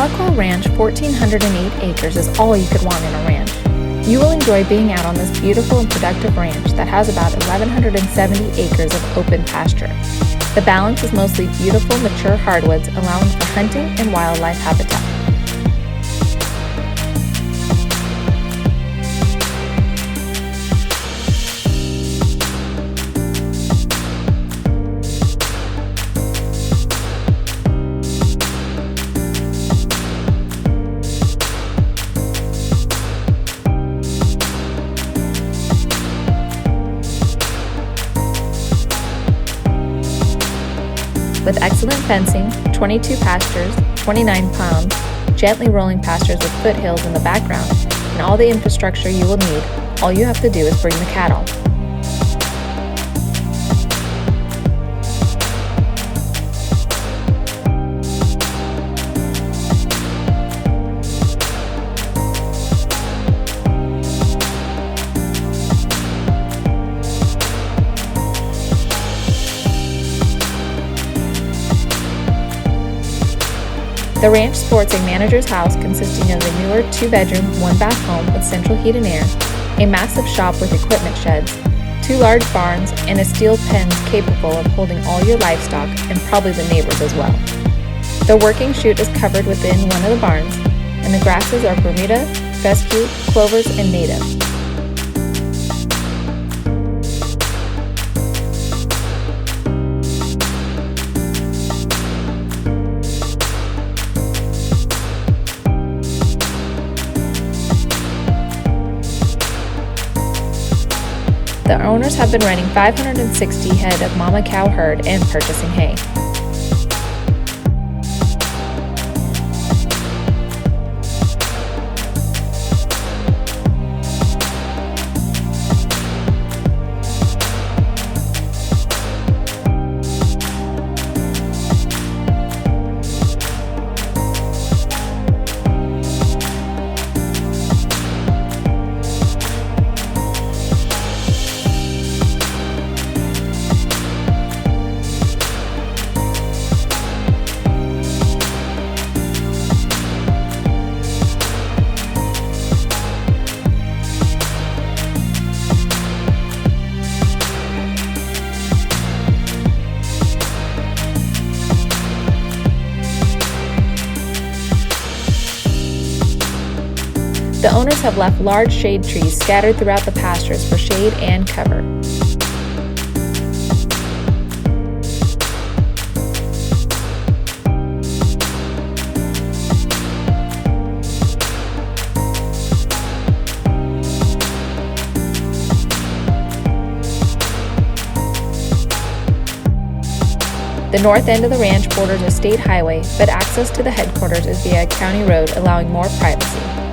Tahlequah Ranch 1,408 acres is all you could want in a ranch. You will enjoy being out on this beautiful and productive ranch that has about 1,170 acres of open pasture. The balance is mostly beautiful, mature hardwoods, allowing for hunting and wildlife habitat. With excellent fencing, 22 pastures, 29 pounds, gently rolling pastures with foothills in the background, and all the infrastructure you will need, all you have to do is bring the cattle. The ranch sports a manager's house consisting of a newer 2-bedroom, 1-bath home with central heat and air, a massive shop with equipment sheds, 2 large barns, and a steel pen capable of holding all your livestock and probably the neighbors as well. The working chute is covered within one of the barns, and the grasses are Bermuda, fescue, clovers, and native. The owners have been running 560 head of mama cow herd and purchasing hay. The owners have left large shade trees scattered throughout the pastures for shade and cover. The north end of the ranch borders a state highway, but access to the headquarters is via a county road, allowing more privacy.